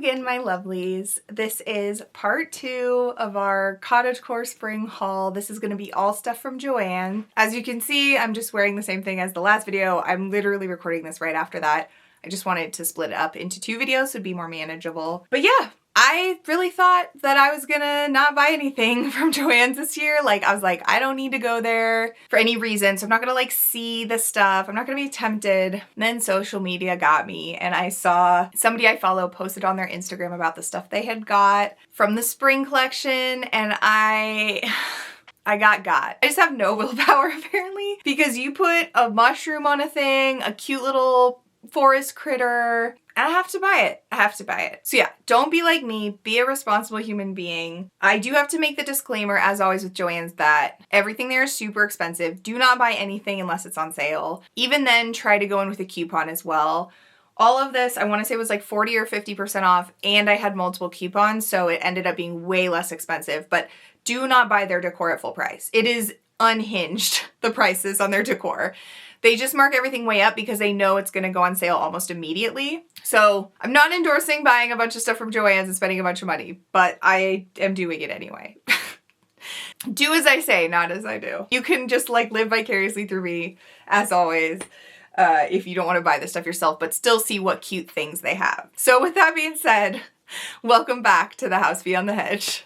again, my lovelies. This is part 2 of our Cottagecore spring haul. This is going to be all stuff from JOANN. As you can see, I'm just wearing the same thing as the last video. I'm literally recording this right after that. I just wanted to split it up into 2 videos so it'd be more manageable. But yeah, I really thought that I was gonna not buy anything from JOANN's this year. Like, I was like, I don't need to go there for any reason, so I'm not gonna like see the stuff. I'm not gonna be tempted. And then social media got me, and I saw somebody I follow posted on their Instagram about the stuff they had got from the spring collection, and I got. I just have no willpower apparently, because you put a mushroom on a thing, a cute little forest critter, and I have to buy it. I have to buy it. So yeah, don't be like me. Be a responsible human being. I do have to make the disclaimer, as always with JOANN's, that everything there is super expensive. Do not buy anything unless it's on sale. Even then, try to go in with a coupon as well. All of this, I want to say, was like 40 or 50% off, and I had multiple coupons, so it ended up being way less expensive. But do not buy their decor at full price. It is unhinged, the prices on their decor. They just mark everything way up because they know it's going to go on sale almost immediately. So I'm not endorsing buying a bunch of stuff from JOANN's and spending a bunch of money, but I am doing it anyway. Do as I say, not as I do. You can just like live vicariously through me, as always, if you don't want to buy this stuff yourself, but still see what cute things they have. So with that being said, welcome back to the house beyond the hedge.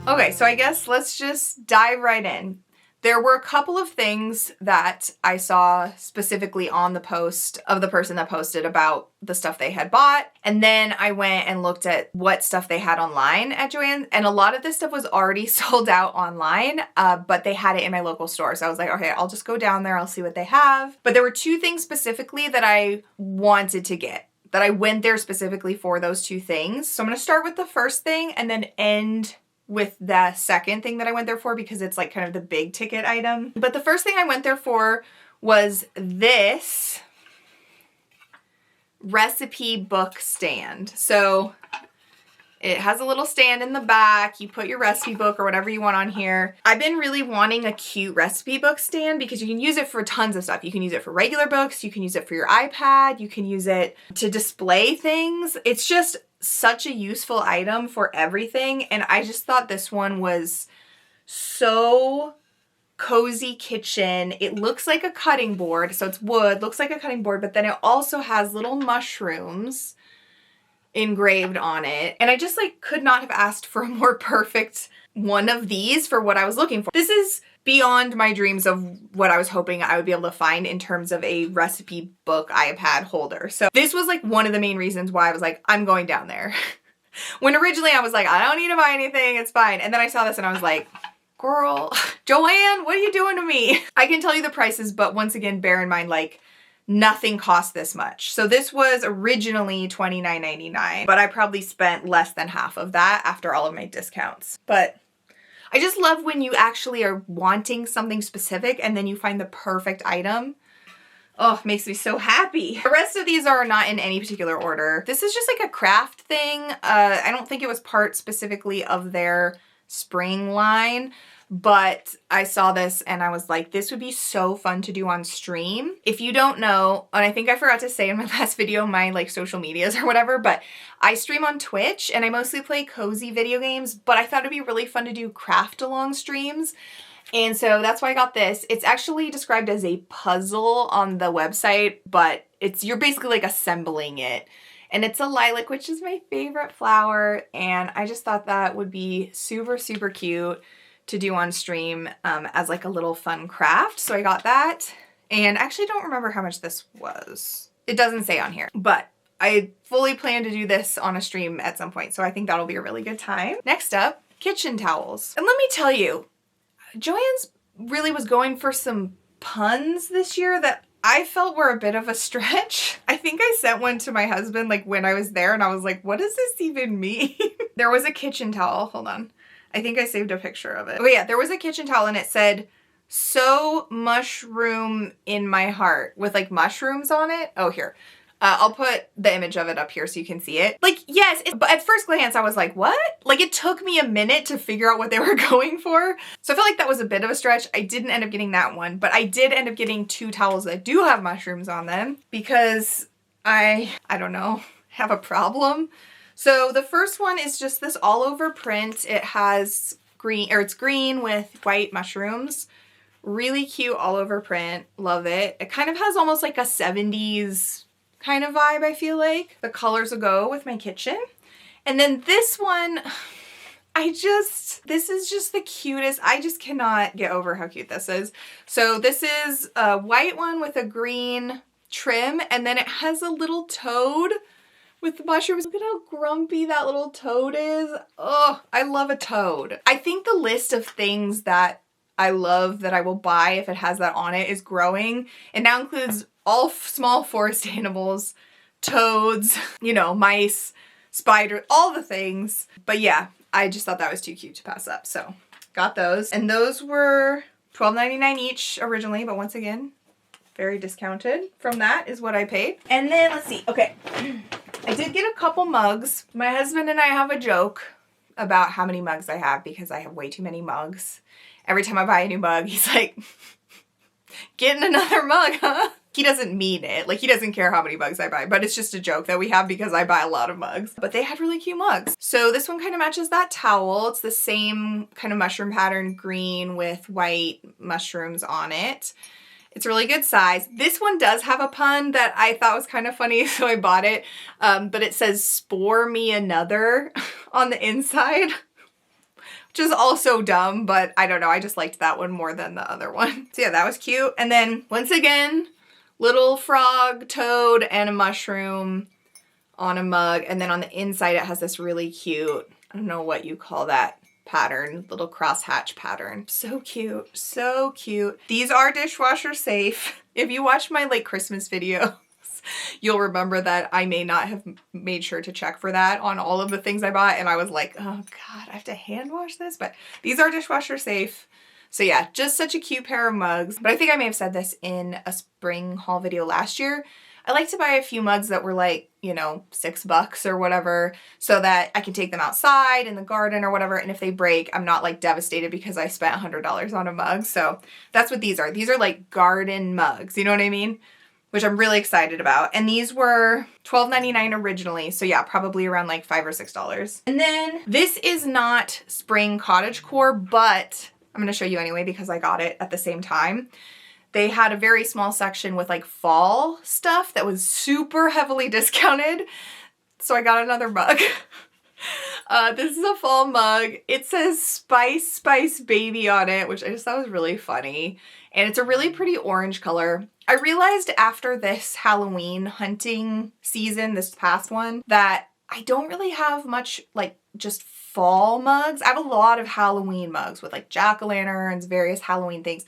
Okay, so I guess let's just dive right in. There were a couple of things that I saw specifically on the post of the person that posted about the stuff they had bought, and then I went and looked at what stuff they had online at JOANN, and a lot of this stuff was already sold out online, but they had it in my local store. So I was like, okay, I'll just go down there, I'll see what they have. But there were 2 things specifically that I wanted to get, that I went there specifically for those 2 things. So I'm gonna start with the first thing and then end with the second thing that I went there for, because it's like kind of the big ticket item. But the first thing I went there for was this recipe book stand. So it has a little stand in the back. You put your recipe book or whatever you want on here. I've been really wanting a cute recipe book stand because you can use it for tons of stuff. You can use it for regular books. You can use it for your iPad. You can use it to display things. It's just such a useful item for everything, and I just thought this one was so cozy kitchen. It looks like a cutting board, so it's wood, looks like a cutting board, but then it also has little mushrooms engraved on it, and I just like could not have asked for a more perfect one of these for what I was looking for. This is beyond my dreams of what I was hoping I would be able to find in terms of a recipe book iPad holder. So this was like one of the main reasons why I was like, I'm going down there. When originally I was like, I don't need to buy anything, it's fine. And then I saw this and I was like, girl, JOANN, what are you doing to me? I can tell you the prices, but once again, bear in mind, like, nothing cost this much. So this was originally $29.99, but I probably spent less than half of that after all of my discounts. But I just love when you actually are wanting something specific and then you find the perfect item. Oh, it makes me so happy. The rest of these are not in any particular order. This is just like a craft thing. I don't think it was part specifically of their spring line, but I saw this and I was like, this would be so fun to do on stream. If you don't know, and I think I forgot to say in my last video, my like social medias or whatever, but I stream on Twitch and I mostly play cozy video games, but I thought it'd be really fun to do craft along streams. And so that's why I got this. It's actually described as a puzzle on the website, but you're basically like assembling it. And it's a lilac, which is my favorite flower. And I just thought that would be super, super cute to do on stream as like a little fun craft. So I got that, and I actually don't remember how much this was. It doesn't say on here, but I fully plan to do this on a stream at some point. So I think that'll be a really good time. Next up, kitchen towels. And let me tell you, JOANN's really was going for some puns this year that I felt were a bit of a stretch. I think I sent one to my husband like when I was there and I was like, what does this even mean? There was a kitchen towel, hold on. I think I saved a picture of it. Oh yeah, there was a kitchen towel and it said, "So mushroom in my heart," with like mushrooms on it. Oh, here. I'll put the image of it up here so you can see it. Like, yes, but at first glance I was like, what? Like, it took me a minute to figure out what they were going for. So I feel like that was a bit of a stretch. I didn't end up getting that one, but I did end up getting 2 towels that do have mushrooms on them because I don't know, have a problem. So the first one is just this all over print. It has green, or it's green with white mushrooms. Really cute all over print. Love it. It kind of has almost like a 70s kind of vibe, I feel like. The colors will go with my kitchen. And then this one, this is just the cutest. I just cannot get over how cute this is. So this is a white one with a green trim, and then it has a little toad with the mushrooms. Look at how grumpy that little toad is. Oh, I love a toad. I think the list of things that I love that I will buy if it has that on it is growing. It now includes all small forest animals, toads, you know, mice, spiders, all the things. But yeah, I just thought that was too cute to pass up. So got those. And those were $12.99 each originally, but once again, very discounted from that is what I paid. And then let's see. Okay. I did get a couple mugs. My husband and I have a joke about how many mugs I have because I have way too many mugs. Every time I buy a new mug, he's like, getting another mug, huh? He doesn't mean it. Like, he doesn't care how many mugs I buy, but it's just a joke that we have because I buy a lot of mugs. But they had really cute mugs. So this one kind of matches that towel. It's the same kind of mushroom pattern, green with white mushrooms on it. It's a really good size. This one does have a pun that I thought was kind of funny, so I bought it. But it says, "Spore me another" on the inside. Which is also dumb, but I don't know. I just liked that one more than the other one. So yeah, that was cute. And then once again, little frog, toad, and a mushroom on a mug. And then on the inside, it has this really cute, I don't know what you call that pattern, little crosshatch pattern. So cute, so cute. These are dishwasher safe. If you watch my like Christmas video, you'll remember that I may not have made sure to check for that on all of the things I bought. And I was like, oh God, I have to hand wash this, but these are dishwasher safe. So yeah, just such a cute pair of mugs. But I think I may have said this in a spring haul video last year. I like to buy a few mugs that were like, you know, $6 or whatever, so that I can take them outside in the garden or whatever. And if they break, I'm not like devastated because I spent $100 on a mug. So that's what these are. These are like garden mugs. You know what I mean? Which I'm really excited about. And these were $12.99 originally. So yeah, probably around like $5 or $6. And then this is not spring cottagecore, but I'm gonna show you anyway because I got it at the same time. They had a very small section with like fall stuff that was super heavily discounted. So I got another mug. This is a fall mug. It says Spice Spice Baby on it, which I just thought was really funny. And it's a really pretty orange color. I realized after this Halloween hunting season, this past one, that I don't really have much like just fall mugs. I have a lot of Halloween mugs with like jack-o'-lanterns, various Halloween things,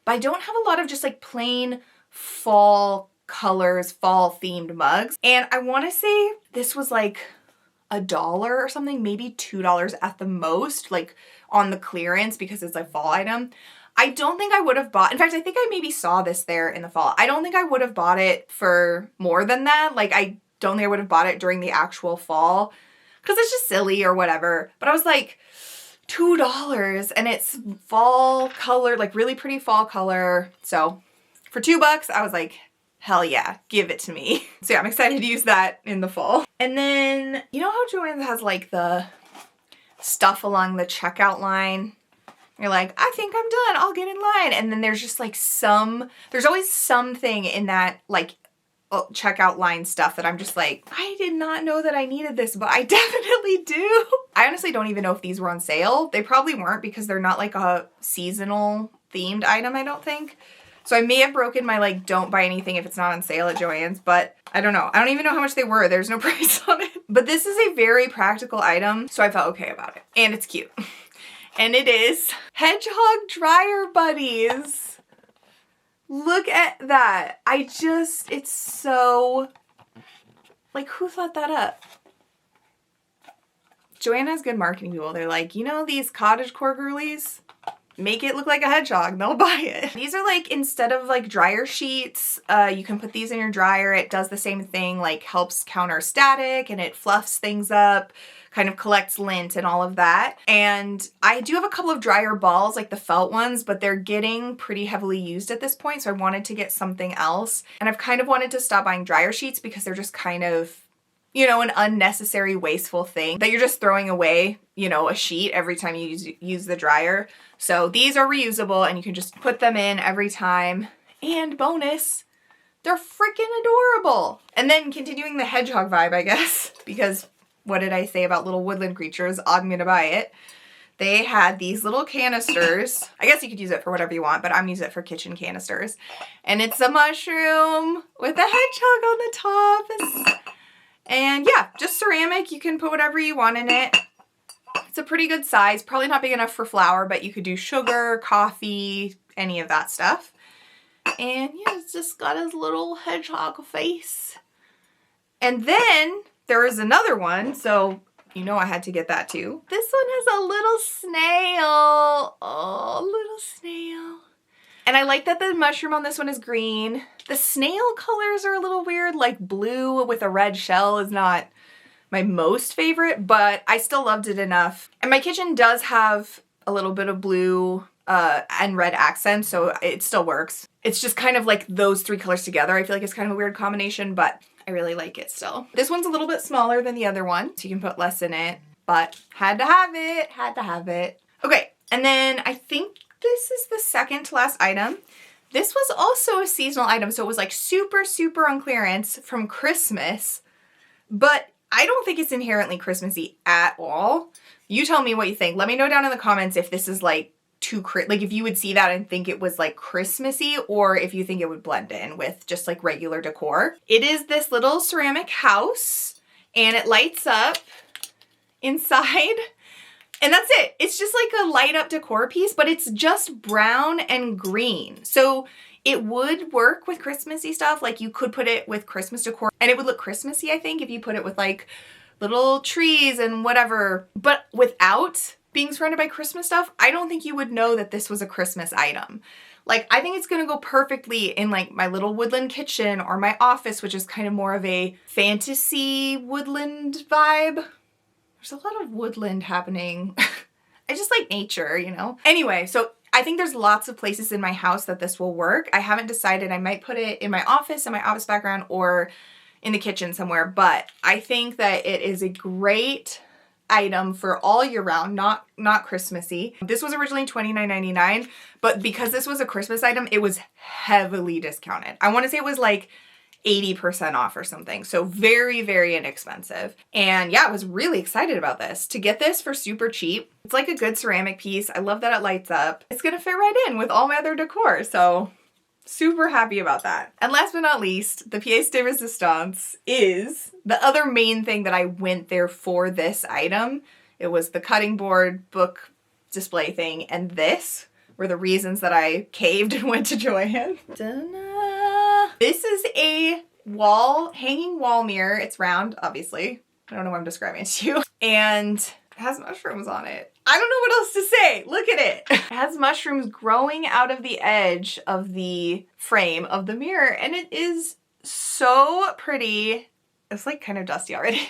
but I don't have a lot of just like plain fall colors, fall themed mugs. And I want to say this was like $1 or something, maybe $2 at the most, like on the clearance because it's a fall item. I don't think I would have bought, in fact, I think I maybe saw this there in the fall. I don't think I would have bought it for more than that. Like, I don't think I would have bought it during the actual fall because it's just silly or whatever. But I was like, $2 and it's fall color, like really pretty fall color. So for $2, I was like, hell yeah, give it to me. So yeah, I'm excited to use that in the fall. And then, you know how JOANN has like the stuff along the checkout line? You're like, I think I'm done, I'll get in line. And then there's just like there's always something in that like checkout line stuff that I'm just like, I did not know that I needed this, but I definitely do. I honestly don't even know if these were on sale. They probably weren't because they're not like a seasonal themed item, I don't think. So I may have broken my like, don't buy anything if it's not on sale at JOANN's, but I don't know. I don't even know how much they were. There's no price on it. But this is a very practical item, so I felt okay about it. And it's cute. And it is hedgehog dryer buddies. Look at that. It's so, like, who thought that up? JOANN has good marketing people. They're like, you know these cottagecore girlies? make it look like a hedgehog, they'll buy it. These are like, instead of like dryer sheets, you can put these in your dryer. It does the same thing, like helps counter static and it fluffs things up, kind of collects lint and all of that. And I do have a couple of dryer balls, like the felt ones, but they're getting pretty heavily used at this point. So I wanted to get something else. And I've kind of wanted to stop buying dryer sheets because they're just kind of, you know, an unnecessary wasteful thing that you're just throwing away, you know, a sheet every time you use the dryer. So these are reusable and you can just put them in every time. And bonus, they're freaking adorable. And then continuing the hedgehog vibe, I guess, because what did I say about little woodland creatures? I'm gonna buy it. They had these little canisters. I guess you could use it for whatever you want, but I'm using it for kitchen canisters. And it's a mushroom with a hedgehog on the top. And yeah, just ceramic. You can put whatever you want in it. It's a pretty good size. Probably not big enough for flour, but you could do sugar, coffee, any of that stuff. And yeah, it's just got his little hedgehog face. And then there is another one, so you know I had to get that too. This one has a little snail. Oh, little snail. And I like that the mushroom on this one is green. The snail colors are a little weird, like blue with a red shell is not my most favorite, but I still loved it enough. And my kitchen does have a little bit of blue and red accents, so it still works. It's just kind of like those three colors together. I feel like it's kind of a weird combination, but I really like it still. This one's a little bit smaller than the other one, so you can put less in it, but had to have it, had to have it. Okay, and then I think this is the second to last item. This was also a seasonal item, so it was like super, super on clearance from Christmas, but I don't think it's inherently Christmassy at all. You tell me what you think. Let me know down in the comments if this is like like if you would see that and think it was like Christmassy, or if you think it would blend in with just like regular decor. It is this little ceramic house and it lights up inside and that's it. It's just like a light up decor piece, but it's just brown and green. So it would work with Christmassy stuff. Like you could put it with Christmas decor and it would look Christmassy, I think, if you put it with like little trees and whatever, but without being surrounded by Christmas stuff, I don't think you would know that this was a Christmas item. Like, I think it's gonna go perfectly in like my little woodland kitchen or my office, which is kind of more of a fantasy woodland vibe. There's a lot of woodland happening. I just like nature, you know? Anyway, so I think there's lots of places in my house that this will work. I haven't decided. I might put it in my office background, or in the kitchen somewhere, but I think that it is a great item for all year round, not Christmassy. This was originally $29.99, but because this was a Christmas item, it was heavily discounted. I want to say it was like 80% off or something. So very, very inexpensive. And yeah, I was really excited about this. To get this for super cheap, it's like a good ceramic piece. I love that it lights up. It's gonna fit right in with all my other decor. So super happy about that. And last but not least, the pièce de résistance is the other main thing that I went there for this item. It was the cutting board book display thing, and this were the reasons that I caved and went to JOANN. Ta-da! This is a hanging wall mirror. It's round, obviously. I don't know what I'm describing it to you. And it has mushrooms on it. I don't know what else to say. Look at it. It has mushrooms growing out of the edge of the frame of the mirror, and it is so pretty. It's like kind of dusty already.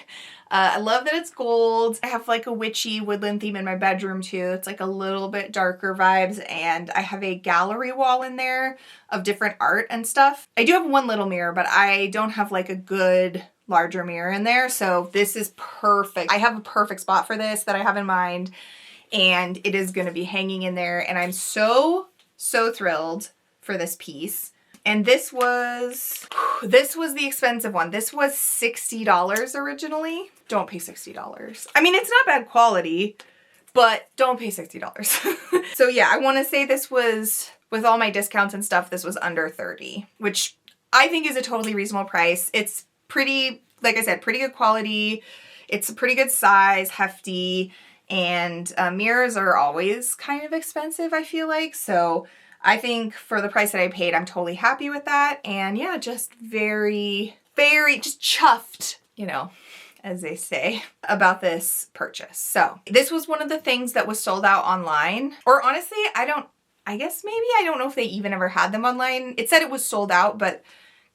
I love that it's gold. I have like a witchy woodland theme in my bedroom too. It's like a little bit darker vibes, and I have a gallery wall in there of different art and stuff. I do have one little mirror, but I don't have like a good larger mirror in there, so this is perfect. I have a perfect spot for this that I have in mind, and it is going to be hanging in there, and I'm so thrilled for this piece. And this was the expensive one. This was $60 originally. Don't pay $60. I mean, it's not bad quality, but don't pay $60. So yeah, I want to say this was, with all my discounts and stuff, this was under $30, which I think is a totally reasonable price. It's pretty, like I said, pretty good quality. It's a pretty good size, hefty, and mirrors are always kind of expensive, I feel like. So I think for the price that I paid, I'm totally happy with that. And yeah, just very, just chuffed, you know, as they say, about this purchase. So this was one of the things that was sold out online. Or honestly, I guess maybe I don't know if they even ever had them online. It said it was sold out, but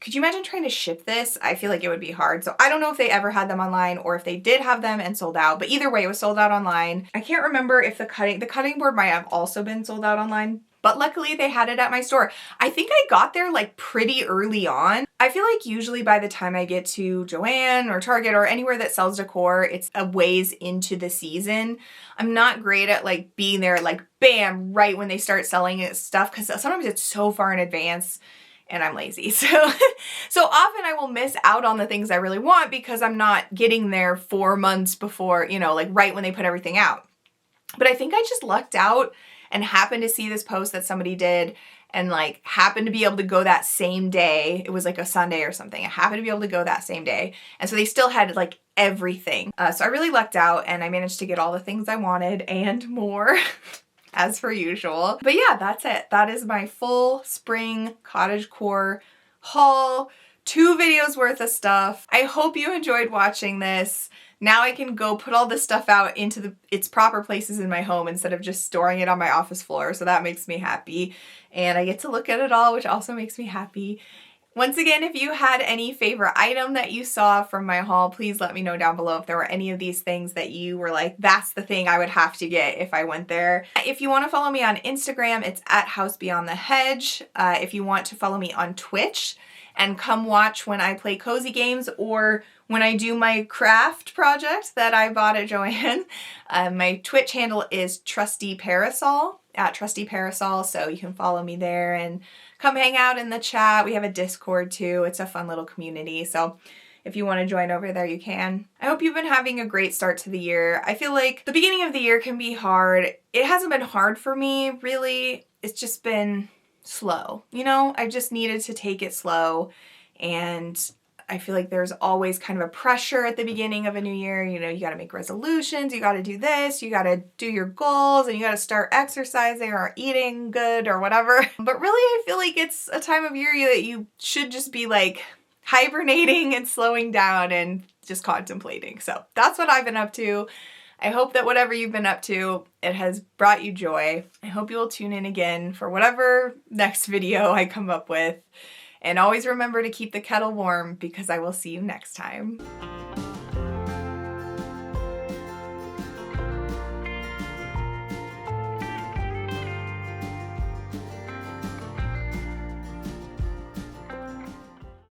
could you imagine trying to ship this? I feel like it would be hard. So I don't know if they ever had them online or if they did have them and sold out, but either way, it was sold out online. I can't remember if the cutting board might have also been sold out online, but luckily they had it at my store. I think I got there like pretty early on. I feel like usually by the time I get to JOANN or Target or anywhere that sells decor, it's a ways into the season. I'm not great at like being there like bam, right when they start selling it stuff, because sometimes it's so far in advance and I'm lazy. So often I will miss out on the things I really want because I'm not getting there 4 months before, you know, like right when they put everything out. But I think I just lucked out and happened to see this post that somebody did and like happened to be able to go that same day. It was like a Sunday or something. I happened to be able to go that same day. And so they still had like everything. So I really lucked out and I managed to get all the things I wanted and more. As per usual. But yeah, that's it. That is my full spring cottagecore haul. 2 videos worth of stuff. I hope you enjoyed watching this. Now I can go put all this stuff out into its proper places in my home instead of just storing it on my office floor. So that makes me happy. And I get to look at it all, which also makes me happy. Once again, if you had any favorite item that you saw from my haul, please let me know down below if there were any of these things that you were like, that's the thing I would have to get if I went there. If you want to follow me on Instagram, it's at House Beyond the Hedge. If you want to follow me on Twitch and come watch when I play cozy games or when I do my craft project that I bought at JOANN, my Twitch handle is Trusty Parasol, at Trusty Parasol, so you can follow me there and come hang out in the chat. We have a Discord too. It's a fun little community, so if you want to join over there, you can. I hope you've been having a great start to the year. I feel like the beginning of the year can be hard. It hasn't been hard for me, really. It's just been slow. You know, I just needed to take it slow, and I feel like there's always kind of a pressure at the beginning of a new year. You know, you got to make resolutions, you got to do this, you got to do your goals, and you got to start exercising or eating good or whatever. But really, I feel like it's a time of year that you should just be like hibernating and slowing down and just contemplating. So that's what I've been up to. I hope that whatever you've been up to, it has brought you joy. I hope you will tune in again for whatever next video I come up with. And always remember to keep the kettle warm because I will see you next time.